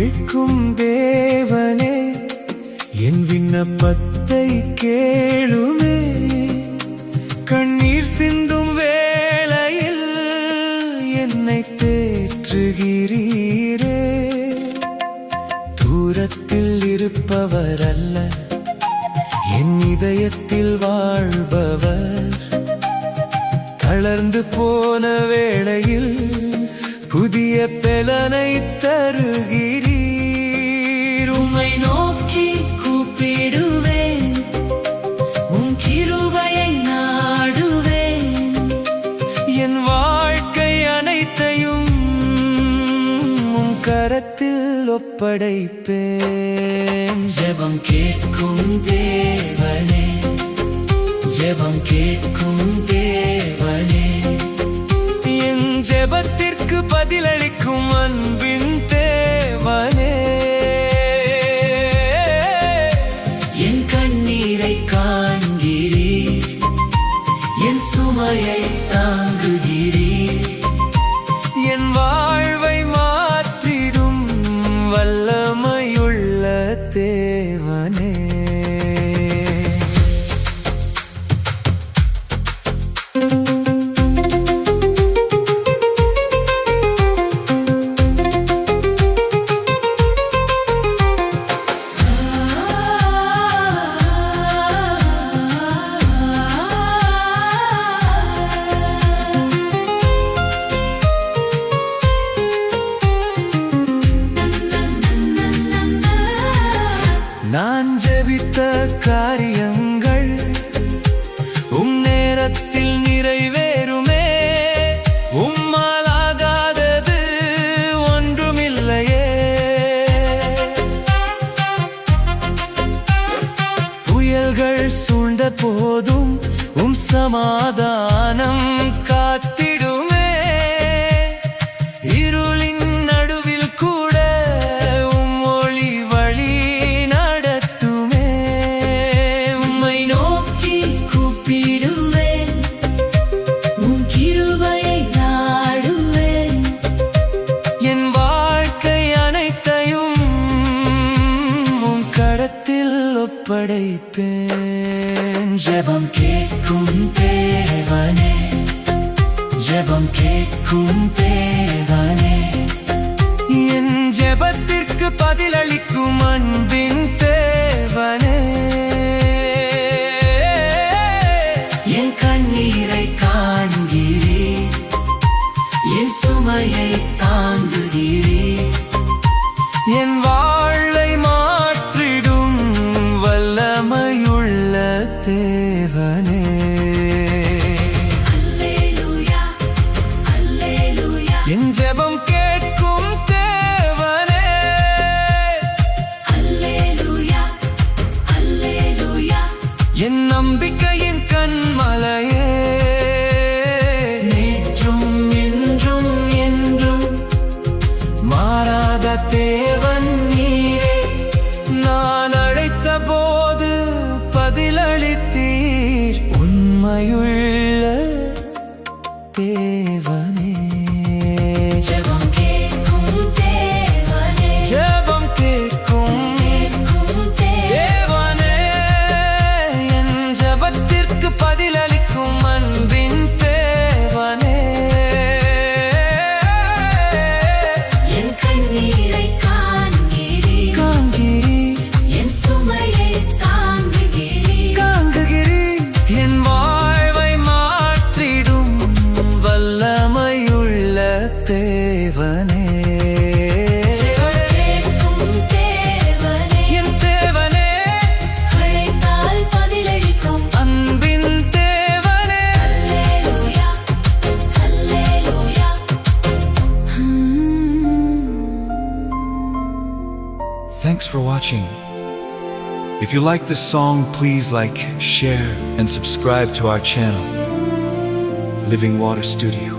கேட்கும் தேவனே, என் விண்ணப்பத்தை கேளுமே. கண்ணீர் சிந்தும் வேளையில் என்னை தேற்றுகிறீரே. தூரத்தில் இருப்பவர் அல்ல, என் இதயத்தில் வாழ்பவர். தளர்ந்து போன வேளையில் புதிய பலனை தருகிறீர். உம்மை நோக்கி கூப்பிடுவேன், உம் கிருபையை நாடுவேன். என் வாழ்க்கை அனைத்தையும் உம் கரத்தில் ஒப்படைப்பேன். ஜெபம் கேட்கும் தேவனே, ஜெபம் கேட்கும் தேவனே, என் ஜெபத்திற்கு பதிலளிக்கும் அன்பின் தேவனே. என் கண்ணீரை காண்கிறீர், என் சுமையை தாங்குகிறீர். என் வாழ்வை மாற்றிடும் வல்லமையுள்ள தேவனே. நான் ஜெபித்த காரியங்கள் உம் நேரத்தில் நிறைவேறுமே. உம்மால் ஆகாதது ஒன்றுமில்லையே. புயல்கள் சூழ்ந்த போதும் உம் சமாதானம் காத்திடுமே. இருளின் நடுவில் கூட உம் ஒளி வழி நடத்துமே. உம்மை நோக்கி கூப்பிடுவேன், உம் கிருபையை நாடுவேன். என் வாழ்க்கை அனைத்தையும் உம் கரத்தில் ஒப்படைப்பேன். ஜெபம் கேட்கும் தேவனே, ஜெபம் கேட்கும் தேவனே, என் ஜெபத்திற்கு பதிலளிக்கும் அன்பின் தேவனே. என் கண்ணீரை காண்கிறீர், என் சுமையை தாங்குகிறீர். என் வாழ்வை மாற்றிடும் வல்லமையுள்ள தேவனே. என் ஜெபம் கேட்கும் தேவனே. அல்லேலூயா, அல்லேலூயா, என் நம்பிக்கையின் கன்மலையே. நேற்றும் என்றும் என்றும் மாறாத தேவன் நீரே. நான் அழைத்த போது பதிலளித்தீர், உண்மையுள்ள தேவனே. ஜெபம் கேட்கும் தேவனே, ஜெபம் கேட்கும் தேவனே, என் ஜெபத்திற்கு பதிலளிக்கும் அன்பின் தேவனே. என் கண்ணீரை காண்கிறீர், என் சுமையை தாங்குகிறீர். என் வாழ்வை மாற்றிடும் வல்லமையுள்ள தேவனே. என் தேவனே, அழைத்தால் பதிலளிக்கும் அன்பின் தேவனே. அல்லேலூயா, அல்லேலூயா. Thanks for watching. If you like this song, please like, share, and subscribe to our channel, Living Water Studio.